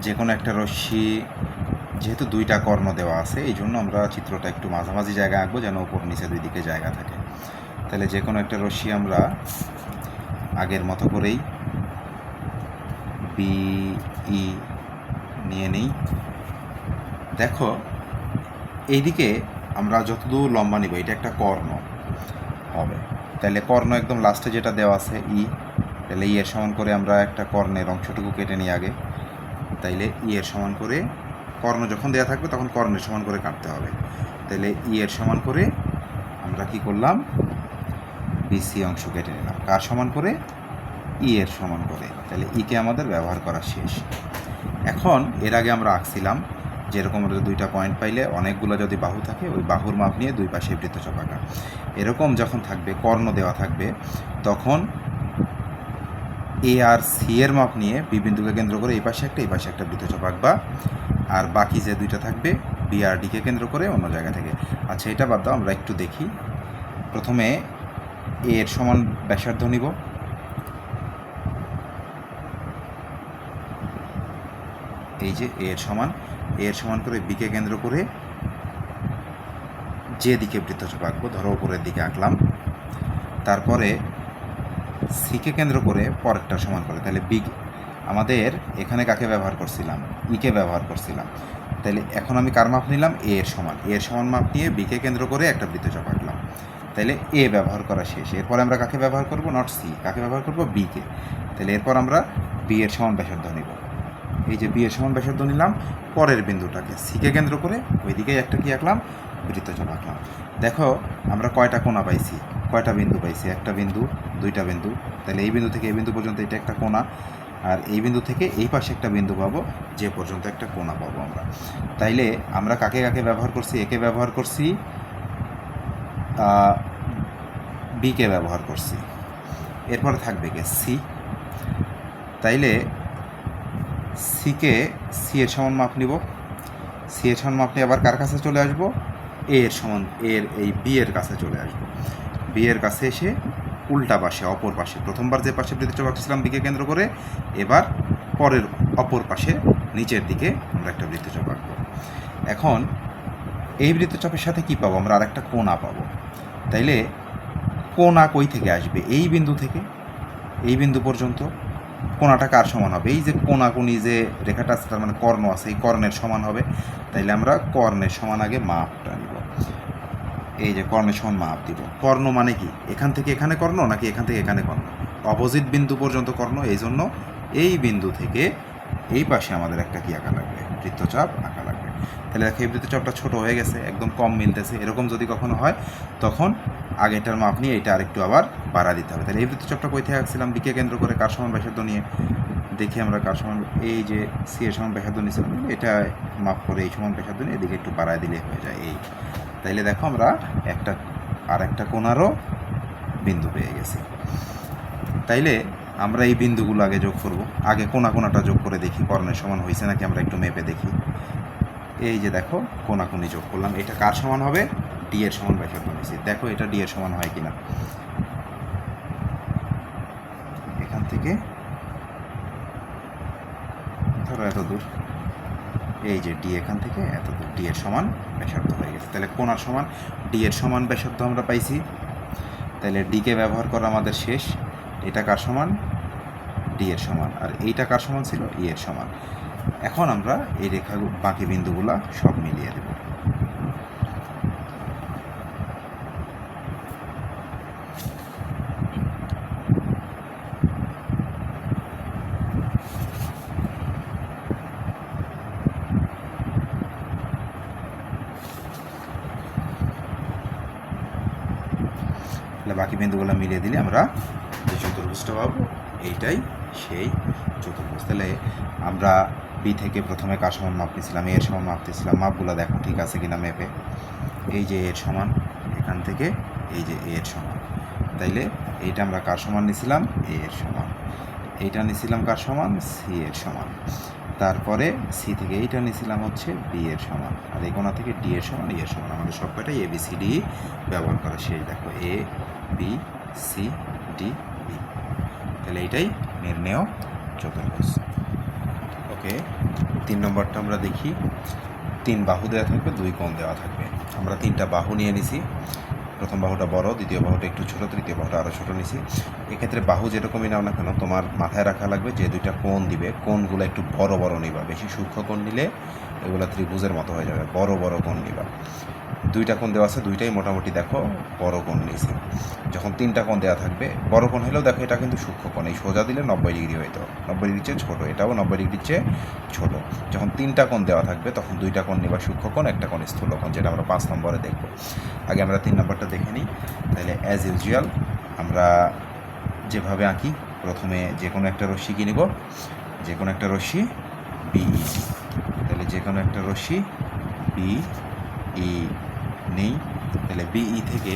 যে কোনো একটা রশ্মি, যেহেতু 2টা কর্ণ দেওয়া আছে, এই জন্য আমরা চিত্রটা একটু মাঝামাঝি জায়গায় আঁকবো, যেন উপর নিচে 2 দিকে জায়গা থাকে। তাহলে যে কোনো একটা রশ্মি আমরা আগের মতো করেই BE নিয়ে নিই। দেখো এইদিকে আমরা যতদূর লম্বা নিব এটা একটা কর্ণ হবে, তাহলে কর্ণ একদম লাস্টে যেটা দেওয়া আছে ই, তাহলে ই এর সমান করে আমরা একটা কর্ণের অংশটুকু কেটে নিই আগে। তাইলে ই এর সমান করে, কর্ণ যখন দেওয়া থাকবে তখন কর্ণের সমান করে কাটতে হবে। তাহলে ই এর সমান করে আমরা কি করলাম? BC অংশ কেটে নিলাম। কার সমান করে? ই এর সমান করে। তাহলে ইকে আমাদের ব্যবহার করা শেষ। এখন এর আগে আমরা আঁকছিলাম যেরকম 2টা পয়েন্ট পাইলে অনেকগুলো যদি বাহু থাকে, ওই বাহুর মাপ নিয়ে 2 পাশে বৃত্তচাপ আঁকা। এরকম যখন থাকবে, কর্ণ দেওয়া থাকবে, তখন এ আর সি এর মাপ নিয়ে বি বিন্দুকে কেন্দ্র করে এই পাশে একটা বৃত্তচাপ আঁকবা, আর বাকি যে 2টা থাকবে বি আর ডিকে কেন্দ্র করে অন্য জায়গা থেকে। আচ্ছা, এটা বাদ দাও, আমরা একটু দেখি। প্রথমে এ এর সমান ব্যাসার্ধ নিব, এই যে এ এর সমান করে বিকে কেন্দ্র করে যে দিকে বৃত্তচাপ আঁকবো, ধরো উপরের দিকে আঁকলাম। তারপরে সিকে কেন্দ্র করে পরেরটা সমান করে, তাহলে বি, আমাদের এখানে কাকে ব্যবহার করছিলাম? ইকে ব্যবহার করছিলাম। তাহলে এখন আমি কার মাপ নিলাম? এ এর সমান মাপ নিয়ে বিকে কেন্দ্র করে একটা বৃত্তচাপ আঁকলাম। তাহলে এ ব্যবহার করা শেষ। এরপর আমরা কাকে ব্যবহার করব? নট সি, কাকে ব্যবহার করব? বিকে। তাহলে এরপর আমরা বি এর সমান ব্যাসার্ধ নিব, এই যে বি এর সমান ব্যাসার্ধ নিলাম, পরের বিন্দুটাকে সিকে কেন্দ্র করে ওইদিকে একটা কি আঁকলাম? বৃত্তচাপ আঁকলাম। দেখো আমরা কয়টা কোণা পাইছি, কয়টা বিন্দু পাইছি? একটা বিন্দু, 2টা বিন্দু। তাহলে এই বিন্দু থেকে এই বিন্দু পর্যন্ত এটা একটা কোণা, আর এই বিন্দু থেকে এই পাশে একটা বিন্দু পাবো, যে পর্যন্ত একটা কোণা পাবো আমরা। তাইলে আমরা কাকে কাকে ব্যবহার করছি? একে ব্যবহার করছি, বিকে ব্যবহার করছি, এরপরে থাকবে কে? সি। তাইলে সিকে সি এর সমান মাপ নিব, সি এর সমান মাপ নিয়ে আবার কার কাছে চলে আসবো? এ এর সমান, এর এই বি এর কাছে চলে আসবো। বি এর কাছে এসে উল্টা পাশে, অপর পাশে, প্রথমবার যে পাশে বৃত্তচাপ আঁকছিলাম বিকে কেন্দ্র করে, এবার পরের অপর পাশে নিচের দিকে আমরা একটা বৃত্তচাপ আঁকবো। এখন এই বৃত্তচাপের সাথে কি পাবো? আমরা আরেকটা কোণা পাবো। তাইলে কোণা কই থেকে আসবে? এই বিন্দু থেকে এই বিন্দু পর্যন্ত। কোণাটা কার সমান হবে? এই যে কোণাকুনি যে রেখাটা আছে, তার মানে কর্ণ আছে, এই কর্ণের সমান হবে। তাইলে আমরা কর্ণের সমান আগে মাপটা নিব, এই যে কর্ণের সমান মাপ দিব। কর্ণ মানে কি? এখান থেকে এখানে কর্ণ, নাকি এখান থেকে এখানে কর্ণ? অপোজিট বিন্দু পর্যন্ত কর্ণ। এই জন্য এই বিন্দু থেকে এই পাশে আমাদের একটা কি আঁকা লাগবে? বৃত্তচাপ আঁকা লাগবে। তাহলে দেখো এই বৃত্তচাপটা ছোট হয়ে গেছে, একদম কম মিলতেছে। এরকম যদি কখনো হয়, তখন আগেটার মাপ নিয়ে এটা আরেকটু আবার বাড়া দিতে হবে। তাহলে এই বৃত্তচাপটা কই থেকে আঁকছিলাম? বিকে কেন্দ্র করে কার সমান ব্যাসার্ধ নিয়ে। দেখি আমরা কার সমান, এই যে সি এর সমান ব্যাসার্ধ নিয়েছিলাম, এটা মাপ করে এই সমান ব্যাসার্ধ নিয়ে এদিকে একটু বাড়ায় দিলে হয়ে যায় এই। তাইলে দেখো আমরা একটা কোণারও বিন্দু পেয়ে গেছি। তাইলে আমরা এই বিন্দুগুলো আগে যোগ করব, আগে কোণাটা যোগ করে দেখি কর্ণের সমান হয়েছে নাকি, আমরা একটু মেপে দেখি। এই যে দেখো কোণাকুনি যোগ করলাম, এটা কার সমান হবে? ডি এর সমান ব্যাসার্ধ নিয়েছি। দেখো এটা ডি এর সমান হয় কিনা। এখান থেকে ধরো এত দূর, এই যে ডি এখান থেকে এত দূর, ডি এর সমান ব্যাসার্ধ হয়ে গেছে। তাহলে কোণার সমান ডি এর সমান ব্যাসার্ধ আমরা পাইছি। তাহলে ডিকে ব্যবহার করা আমাদের শেষ। এটা কার সমান? ডি এর সমান। আর এইটা কার সমান ছিল? ই এর সমান। এখন আমরা এই রেখা বাকি বিন্দুগুলা সব মিলিয়ে দেব। বাকি বিন্দুগুলো মিলিয়ে দিলে আমরা যে চতুর্ভুজটা পাবো এইটাই সেই চতুর্ভুজ। তাহলে আমরা বি থেকে প্রথমে কার সমান মাপ নিয়েছিলাম, এর সমান মাপ নিয়েছিলাম, মাপগুলো দেখো ঠিক আছে কিনা ম্যাপে। এই যে এর সমান, এখান থেকে এই যে এর সমান, তাইলে এইটা আমরা কার সমান নিয়েছিলাম, এর সমান। এইটা নিয়েছিলাম কার সমান, সি এর সমান। তারপরে সি থেকে এইটা নিয়েছিলাম হচ্ছে বি এর সমান, আর এই কোণা থেকে ডি এর সমান, এর সমান। আমাদের সব কয়টাই এ বি সি ডি ব্যবহার করা শেষ। দেখো A B C D B, তাহলে এইটাই নির্ণেয় চতুর্ভুজ। ওকে, 3 নম্বরটা আমরা দেখি। 3 বাহু দেওয়া থাকবে, 2 কোণ দেওয়া থাকবে। আমরা 3টা বাহু নিয়ে নিছি। প্রথম বাহুটা বড়, দ্বিতীয় বাহুটা একটু ছোটো, তৃতীয় বাহুটা আরও ছোটো নিছি। এক্ষেত্রে বাহু যেরকমই নাও না কেন তোমার মাথায় রাখা লাগবে যে 2টা কোণ দিবে, কোণগুলো একটু বড় বড় নিবা। বেশি সূক্ষ্ম কোণ নিলে এগুলো ত্রিভুজের মতো হয়ে যাবে। বড় বড় কোণ নিবা। 2টা কোণ দেওয়া আছে, 2টাই মোটামুটি দেখো বড় কোণ নিয়েছি। যখন 3টা কোণ দেওয়া থাকবে, বড় কোণ হলেও দেখো এটা কিন্তু সূক্ষ্ম কোণ, এই সোজা দিলে 90 ডিগ্রি হইতো, 90 ডিগ্রির চেয়ে ছোটো, এটাও 90 ডিগ্রির চেয়ে ছোটো। যখন 3টা কোণ দেওয়া থাকবে তখন 2টা কোণ নিবা সূক্ষ্ম কোণ, একটা কোণ স্থূল কোণ, যেটা আমরা 5 নম্বরে দেখব। আগে আমরা 3 নম্বরটা দেখে নিই। তাহলে অ্যাজ ইউজুয়াল আমরা যেভাবে আঁকি, প্রথমে যে কোনো একটা রশ্মি কি নিব, যে কোনো একটা রশ্মি বিই। তাহলে যে কোনো একটা রশ্মি বিই নেই। তাহলে বিই থেকে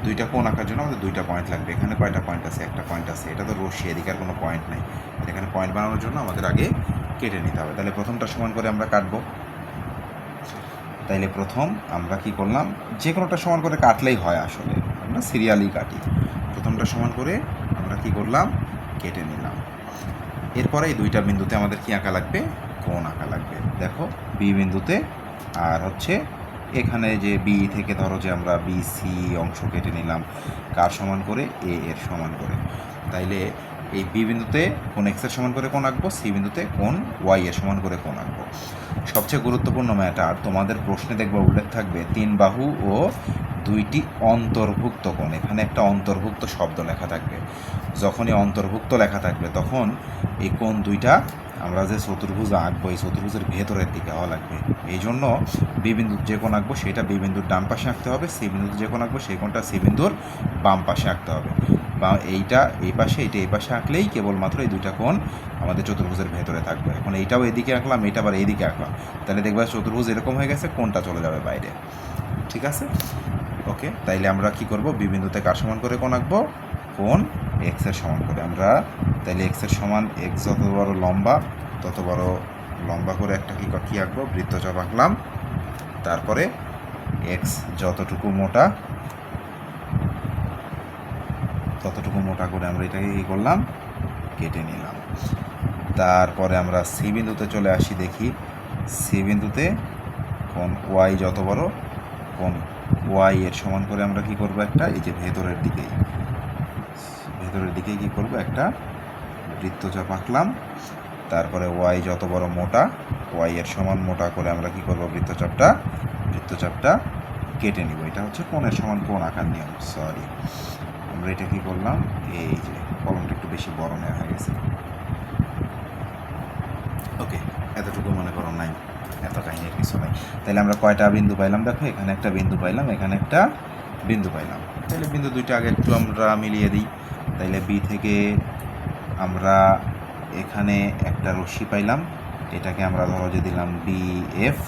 2টা কোণ আঁকার জন্য আমাদের 2টা পয়েন্ট লাগবে। এখানে কয়টা পয়েন্ট আছে, একটা পয়েন্ট আছে। এটা তো রশ্মি, এদিকে আর কোনো পয়েন্ট নাই। এখানে পয়েন্ট বানানোর জন্য আমাদের আগে কেটে নিতে হবে। তাহলে প্রথমটা সমান করে আমরা কাটবো। তাইলে প্রথম আমরা কি করলাম, যে কোনোটা সমান করে কাটলেই হয়, আসলে আমরা সিরিয়ালি কাটি। প্রথমটা সমান করে আমরা কি করলাম, কেটে নিলাম। এরপরে এই 2টা বিন্দুতে আমাদের কি আঁকা লাগবে, কোণ আঁকা লাগবে। দেখো বি বিন্দুতে, আর হচ্ছে এখানে যে বি থেকে ধরো যে আমরা বি সি অংশ কেটে নিলাম কার সমান করে, এ এর সমান করে। তাইলে এই বি বিন্দুতে কোণ এক্স এর সমান করে কোণ আঁকবো, সি বিন্দুতে কোণ ওয়াই এর সমান করে কোণ আঁকবো। সবচেয়ে গুরুত্বপূর্ণ ম্যাটার, তোমাদের প্রশ্নে দেখবে উল্লেখ থাকবে 3 বাহু ও 2টি অন্তর্ভুক্ত কোণ। এখানে একটা অন্তর্ভুক্ত শব্দ লেখা থাকবে। যখনই অন্তর্ভুক্ত লেখা থাকবে তখন এই কোণ 2টা আমরা যে চতুর্ভুজ আঁকবো, এই চতুর্ভুজের ভেতরের দিকে হওয়া লাগবে। এই জন্য বি বিন্দুর যে কোণ আঁকবো সেটা বি বিন্দুর ডান পাশে আঁকতে হবে, সি বিন্দুর যে কোণ আঁকবো সেই কোণটা সি বিন্দুর বাম পাশে আঁকতে হবে। বা এইটা এই পাশে, এইটা এই পাশে আঁকলেই কেবলমাত্র এই 2টা কোণ আমাদের চতুর্ভুজের ভেতরে থাকবে। এখন এইটাও এদিকে আঁকলাম, এইটা আবার এইদিকে আঁকলাম, তাহলে দেখবা চতুর্ভুজ এরকম হয়ে গেছে, কোণটা চলে যাবে বাইরে। ঠিক আছে, ওকে। তাইলে আমরা কি করব, বি বিন্দুতে কার সমান করে কোণ আঁকবো, কোণ এক্স এর সমান করে। আমরা তাইলে এক্স এর সমান, এক্স যত বড় লম্বা তত বড় লম্বা করে একটা কি আঁকবো, বৃত্তচাপ আঁকলাম। তারপরে এক্স যতটুকু মোটা ততটুকু মোটা করে আমরা এটাকে কী করলাম, কেটে নিলাম। তারপরে আমরা সি বিন্দুতে চলে আসি। দেখি সি বিন্দুতে কোণ ওয়াই যত বড়, কোণ ওয়াই এর সমান করে আমরা কি করব, একটা এই যে ভেতরের দিকেই কি করব, একটা বৃত্তচাপ আঁকলাম। তারপরে ওয়াই যত বড় মোটা, ওয়াই এর সমান মোটা করে আমরা কি করব, বৃত্তচাপটা কেটে নিব। এটা হচ্ছে কোণের সমান কোণ আঁকার নিয়ম। সরি, আমরা এটা কি করলাম, এই যে কলমটা একটু বেশি বড় নেওয়া হয়ে গেছে। ওকে, এতটুকু মনে করো নাই, এত কাহিনীর কিছু নাই। তাহলে আমরা কয়টা বিন্দু পাইলাম, দেখো এখানে একটা বিন্দু পাইলাম, এখানে একটা বিন্দু পাইলাম। তাহলে বিন্দু 2টা আগে একটু আমরা মিলিয়ে দিই। তাইলে বি থেকে আমরা এখানে একটা রশ্মি পাইলাম, এটাকে আমরা ধরো যে দিলাম বি এফ।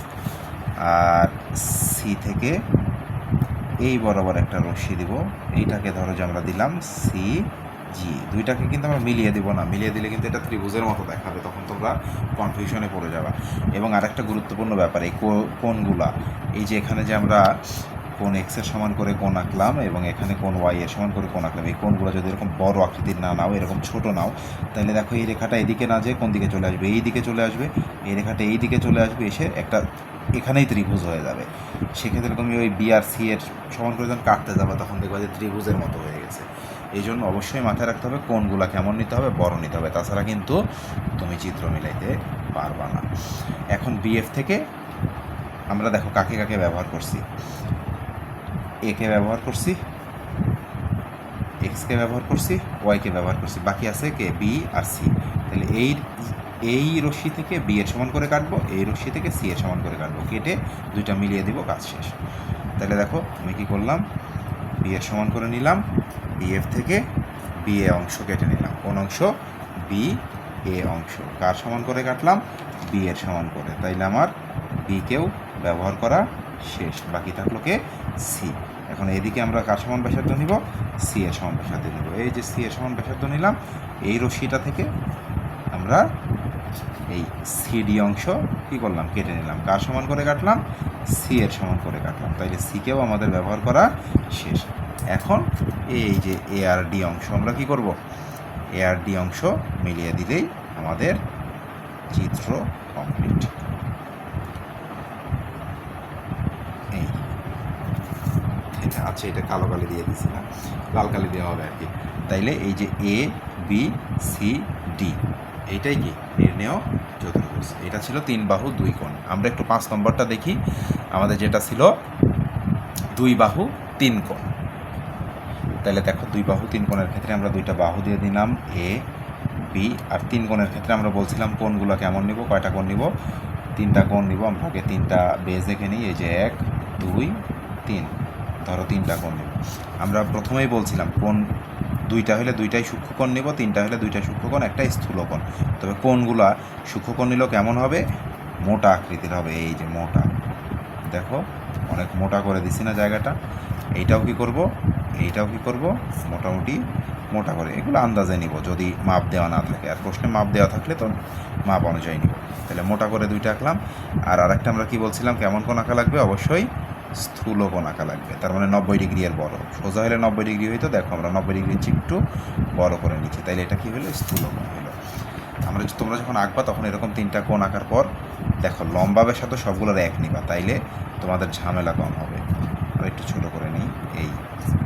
আর সি থেকে এই বরাবর একটা রশ্মি দিব, এইটাকে ধরো যে আমরা দিলাম সি জি। 2টাকে কিন্তু আমরা মিলিয়ে দিব না, মিলিয়ে দিলে কিন্তু এটা ত্রিভুজের মতো দেখাবে, তখন তোমরা কনফিউশনে পড়ে যাবে। এবং আরেকটা গুরুত্বপূর্ণ ব্যাপার, এই কোণগুলা, এই যে এখানে যে আমরা কোণ এক্স এর সমান করে কোণ আঁকলাম এবং এখানে কোণ ওয়াই এর সমান করে কোণ আঁকলাম, এই কোণগুলো যদি এরকম বড় আকৃতির না নাও, এরকম ছোট নাও, তাহলে দেখো এই রেখাটা এদিকে না যেয়ে কোন দিকে চলে আসবে, এই দিকে চলে আসবে। এই রেখাটা এই দিকে চলে আসবে, এসে একটা এখানেই ত্রিভুজ হয়ে যাবে। সেক্ষেত্রে তুমি ওই বি আর সি এর সমান করে যখন কাটতে যাবে তখন দেখবা যে ত্রিভুজের মতো হয়ে গেছে। এই জন্য অবশ্যই মাথায় রাখতে হবে কোণগুলা কেমন নিতে হবে, বড় নিতে হবে, তাছাড়া কিন্তু তুমি চিত্র মিলাইতে পারবা না। এখন বিএফ থেকে আমরা দেখো কাকে কাকে ব্যবহার করছি, একে ব্যবহার করছি, এক্সকে ব্যবহার করছি, ওয়াইকে ব্যবহার করছি, বাকি আছে কে, বি আর সি। তাহলে এই রশ্মি থেকে বি এর সমান করে কাটবো, এই রশ্মি থেকে সি এর সমান করে কাটবো, কেটে 2টা মিলিয়ে দিব, কাজ শেষ। তাহলে দেখো আমি কী করলাম, বি এর সমান করে নিলাম, বিএফ থেকে বি এ অংশ কেটে নিলাম। কোন অংশ? বি এ অংশ। কার সমান করে কাটলাম? বি এর সমান করে। তাইলে আমার বিকেও ব্যবহার করা শেষ। বাকি থাকলো কে? সি। এখন এদিকে আমরা কার সমান ব্যাসার্ধ নিব? সি এর সমান ব্যাসার্ধ নিব। এই যে সি এর সমান ব্যাসার্ধ নিলাম, এই রশ্মিটা থেকে আমরা এই সিডি অংশ কী করলাম? কেটে নিলাম। কার সমান করে কাটলাম? সি এর সমান করে কাটলাম। তাইলে সিকেও আমাদের ব্যবহার করা শেষ। এখন এই যে এ আর ডি অংশ আমরা কি করব? এ আর ডি অংশ মিলিয়ে দিলেই আমাদের চিত্র কমপ্লিট। এই আচ্ছা, এটা কালো কালি দিয়ে দিছি না, লাল কালি দেওয়া হবে আর কি। তাইলে এই যে এ বি সি ডি, এইটাই কি নির্ণেয় চতুর্ভুজ। এটা ছিল 3 বাহু 2 কোণ। আমরা একটু 5 নম্বরটা দেখি। আমাদের যেটা ছিল 2 বাহু 3 কোণ। তাহলে দেখো 2 বাহু 3 কোণের ক্ষেত্রে আমরা 2টা বাহু দিয়ে দিলাম এ বি, আর 3 কোণের ক্ষেত্রে আমরা বলছিলাম কোণগুলো কেমন নিব, কয়টা কোণ নিব? 3টা কোণ নিব। আমরা আগে 3টা বেজ দেখে নিই। এই যে 1 2 3, ধরো 3টা কোণ নিব। আমরা প্রথমেই বলছিলাম কোণ 2টা হলে 2টাই সূক্ষ্মকোণ নিব, 3টা হলে 2টা সূক্ষ্মকোণ, একটাই স্থূলকোণ। তবে কোণগুলা সূক্ষ্মকোণ নিলেও কেমন হবে? মোটা আকৃতির হবে। এই যে মোটা, দেখো অনেক মোটা করে দিছি না জায়গাটা। এইটাও কি করব? এইটাও কি করব? মোটামুটি মোটা করে। এগুলো আন্দাজে নিব যদি মাপ দেওয়া না থাকে, আর প্রশ্নে মাপ দেওয়া থাকলে তো মাপ অনুযায়ী নিব। তাহলে মোটা করে 2টা আঁকলাম। আর আরেকটা আমরা কি বলছিলাম? কেমন কোণ আঁকা লাগবে? অবশ্যই স্থূল কোণ আঁকা লাগবে। তার মানে 90 ডিগ্রি এর বড়। সোজা হলে 90 ডিগ্রি হইতো, দেখো আমরা 90 ডিগ্রির চেয়ে একটু বড় করে নিচ্ছি। তাইলে এটা কি হলো? স্থূল কোণ হলো। তোমরা যখন আঁকবা তখন এরকম 3টা কোণ আঁকার পর দেখো লম্বা ব্যাসার্ধ সবগুলোর এক নিবা, তাইলে তোমাদের ঝামেলা কম হবে। আর একটু ছোটো করে নিই। এই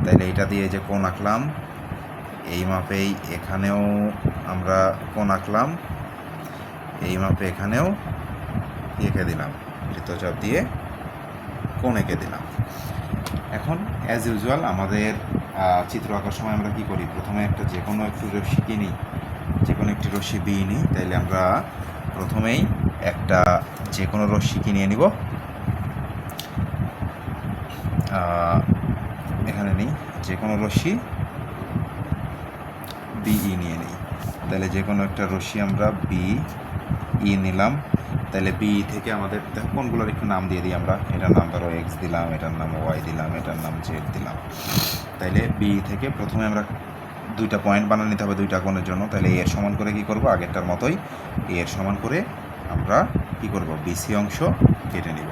তাইলে এটা দিয়ে যে কোণ আঁকলাম, এই মাপেই এখানেও আমরা কোণ আঁকলাম, এই মাপে এখানেও এঁকে দিলাম, বৃত্তচাপ দিয়ে কোণ এঁকে দিলাম। এখন অ্যাজ ইউজুয়াল আমাদের চিত্র আঁকার সময় আমরা কি করি? প্রথমে যে কোনো একটু রশ্মি কিনি, যে কোনো একটি রশ্মি বি নিই। তাইলে আমরা প্রথমেই যে কোনো রশ্মি কিনে নিব। এখানে নিই যে কোনো রশ্মি বিই নিয়ে নিই। তাহলে যে কোনো একটা রশ্মি আমরা বিই নিলাম। তাহলে বি থেকে আমাদের দেখো কোনগুলোর একটু নাম দিয়ে দিই আমরা। এটার নাম ধরো এক্স দিলাম, এটার নাম ওয়াই দিলাম, এটার নাম জেড দিলাম। তাইলে বি থেকে প্রথমে আমরা 2টা পয়েন্ট বানিয়ে নিতে হবে 2টা কোণের জন্য। তাহলে এর সমান করে কি করব? আগেরটার মতোই এর সমান করে আমরা কি করব? বিসি অংশ কেটে নিব।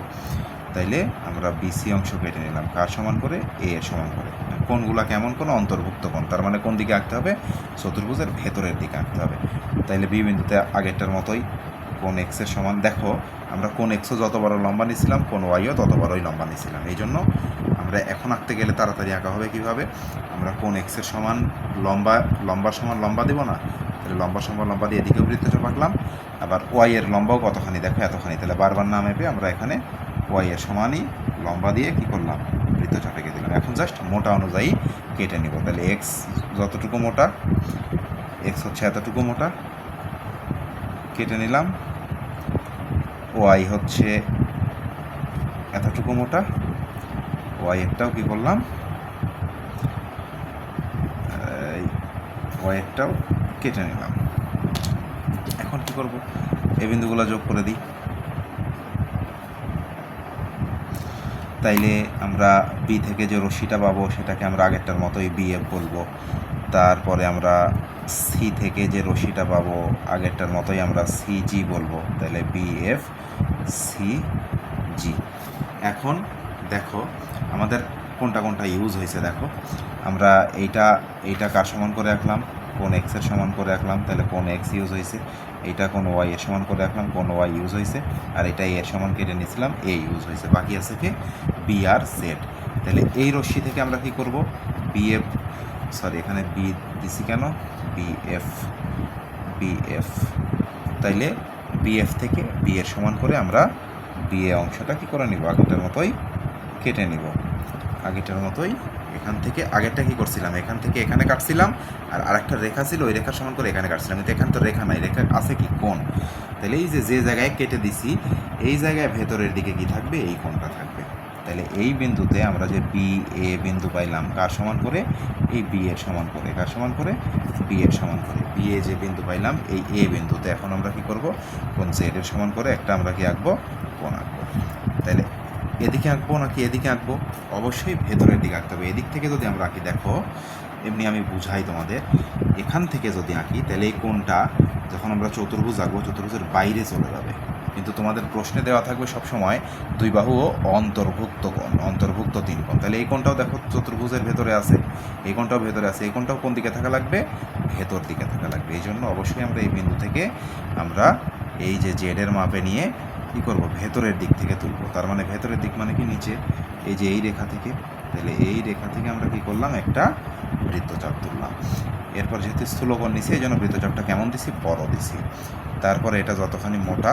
তাইলে আমরা বিসি অংশ কেটে নিলাম। কার সমান করে? এ এর সমান করে। কোণগুলো কেমন কোণ? অন্তর্ভুক্ত কোণ। তার মানে কোন দিকে আঁকতে হবে? চতুর্ভুজের ভেতরের দিকে আঁকতে হবে। তাইলে বি বিন্দুতে আগেরটার মতোই কোণ এক্স এর সমান। দেখো আমরা কোণ এক্সও যত বড় লম্বা নিয়েছিলাম, কোণ ওয়াইও তত বড়ই লম্বা নিয়েছিলাম। এই জন্য আমরা এখন আঁকতে গেলে তাড়াতাড়ি আঁকা হবে কীভাবে? আমরা কোণ এক্সের সমান লম্বার সমান লম্বা দেবো না? তাহলে লম্বার সমান লম্বা দিয়ে এদিকেও বৃত্তচাপ আঁকলাম। আবার ওয়াই এর লম্বাও কতখানি? দেখো এতখানি। তাহলে বারবার না মেপে আমরা এখানে ওয়াই এর সমানই লম্বা দিয়ে কি করলাম? বৃত্তচাপ এঁকে দিলাম। এখন জাস্ট মোটা অনুযায়ী কেটে নিব। তাহলে এক্স যতটুকু মোটা, এক্স হচ্ছে এতটুকু মোটা, কেটে নিলাম। ওয়াই হচ্ছে এতটুকু মোটা, ওয়াই একটাও কী করলাম? ওয়াই একটাও কেটে নিলাম। এখন কি করব? এই বিন্দুগুলো যোগ করে দিই। তাইলে আমরা বি থেকে যে রশ্মিটা পাবো সেটাকে আমরা আগেরটার মতোই বিএফ বলবো। তারপরে আমরা সি থেকে যে রশ্মিটা পাবো আগেরটার মতোই আমরা সিজি বলবো। তাহলে বিএফ সিজি। এখন দেখো আমাদের কোনটা কোনটা ইউজ হয়েছে। দেখো আমরা এইটা কার সমান করে আঁকলাম? কোণ এক্সের সমান করে আঁকলাম। তাহলে কোণ এক্স ইউজ হয়েছে। এইটা কোণ ওয়াই এর সমান করে আঁকলাম, কোণ ওয়াই ইউজ হয়েছে। আর এটা এর সমান কেটে নিয়েছিলাম, এ ইউজ হয়েছে। বাকি আছে কি? বি আর জেড। তাহলে এই রশ্মি থেকে আমরা কি করব? বিএফ, সরি এখানে বি দিছি কেন? বিএফ। তাইলে বিএফ থেকে বি এর সমান করে আমরা বিএ অংশটা কি করে নিব? আগেরটার মতোই কেটে নিব। আগেরটার মতোই এখান থেকে আগেরটা কি করছিলাম? এখান থেকে এখানে কাটছিলাম, আর আরেকটা রেখা ছিল, ওই রেখার সমান করে এখানে কাটছিলাম। কিন্তু এখানে তো রেখা নাই, রেখা আছে কি? কোণ। তাহলে এই যে জায়গায় কেটে দিছি এই জায়গায় ভেতরের দিকে কি থাকবে? এই কোণটা থাকবে। তাহলে এই বিন্দুতে আমরা যে বি এ বিন্দু পাইলাম কার সমান করে, এই বি এর সমান করে, কার সমান করে, বি এর সমান করে, বি এ যে বিন্দু পাইলাম এই এ বিন্দুতে এখন আমরা কি করব, কোন জেড এর সমান করে একটা আমরা কি আঁকবো, কোণ আঁকবো। তাহলে এদিকে আঁকবো নাকি এদিকে আঁকবো, অবশ্যই ভেতরের দিকে আঁকতে হবে। এদিক থেকে যদি আমরা আঁকি, দেখো এমনি আমি বুঝাই তোমাদের, এখান থেকে যদি আঁকি তাহলে এই কোণটা যখন আমরা চতুর্ভুজ আঁকবো চতুর্ভুজের বাইরে চলে যাবে, কিন্তু তোমাদের প্রশ্নে দেওয়া থাকবে সবসময় দুই বাহু ও অন্তর্ভুক্ত কোণ, অন্তর্ভুক্ত তিন কোণ। তাহলে এই কোণটাও দেখো চতুর্ভুজের ভেতরে আছে, এই কোণটাও ভেতরে আছে, এই কোণটাও কোন দিকে থাকা লাগবে, ভেতর দিকে থাকা লাগবে। এই জন্য অবশ্যই আমরা এই বিন্দু থেকে আমরা এই যে জেডের মাপে নিয়ে কী করব, ভেতরের দিক থেকে তুলব। তার মানে ভেতরের দিক মানে কি, নিচে এই যে এই রেখা থেকে, তাহলে এই রেখা থেকে আমরা কি করলাম, একটা বৃত্তচাপ তুললাম। এরপর যেহেতু স্থূলকোণ নিছি এই জন্য বৃত্তচাপটা কেমন দিছি, বড় দিছি। তারপরে এটা যতখানি মোটা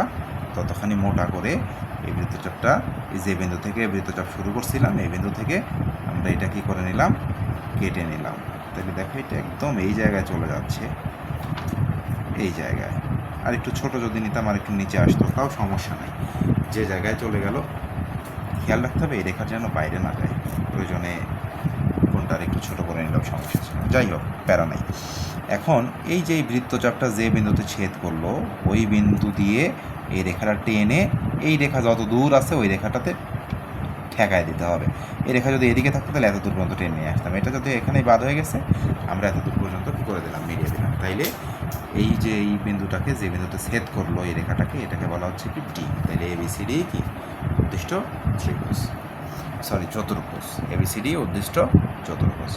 ততখানি মোটা করে এই বৃত্তচাপটা, এই যে বিন্দু থেকে বৃত্তচাপ শুরু করছিলাম এই বিন্দু থেকে আমরা এটা কি করে নিলাম, কেটে নিলাম। তাহলে দেখো এটা একদম এই জায়গায় চলে যাচ্ছে, এই জায়গায়। আর একটু ছোট যদি নিতাম আর একটু নিচে আসতো তাও সমস্যা নেই, যে জায়গায় চলে গেল। খেয়াল রাখতে হবে এই রেখার যেন বাইরে না যায়, প্রয়োজনে কোনটা আর একটু ছোটো করে নিলাম, সমস্যা ছিল। যাই হোক, প্যারা নাই। এখন এই যে বৃত্তচাপটা যে বিন্দুতে ছেদ করলো ওই বিন্দু দিয়ে এই রেখাটা টেনে এই রেখা যত দূর আছে ওই রেখাটাতে ঠেকায় দিতে হবে। এই রেখা যদি এদিকে থাকতো তাহলে এত দূর পর্যন্ত টেনে নিয়ে আসতাম, এটা যদি এখানেই বাদ হয়ে গেছে আমরা এত দূর পর্যন্ত কী করে দিলাম, মিলিয়ে দিলাম। তাইলে এই যে এই বিন্দুটাকে যে বিন্দুতে ছেদ করলো এই রেখাটাকে, এটাকে বলা হচ্ছে কি ডি। তাহলে এবিসিডি কি উদ্দিষ্ট ত্রিভুজ, চতুর্ভুজ, এবিসিডি উদ্দিষ্ট চতুর্ভুজ।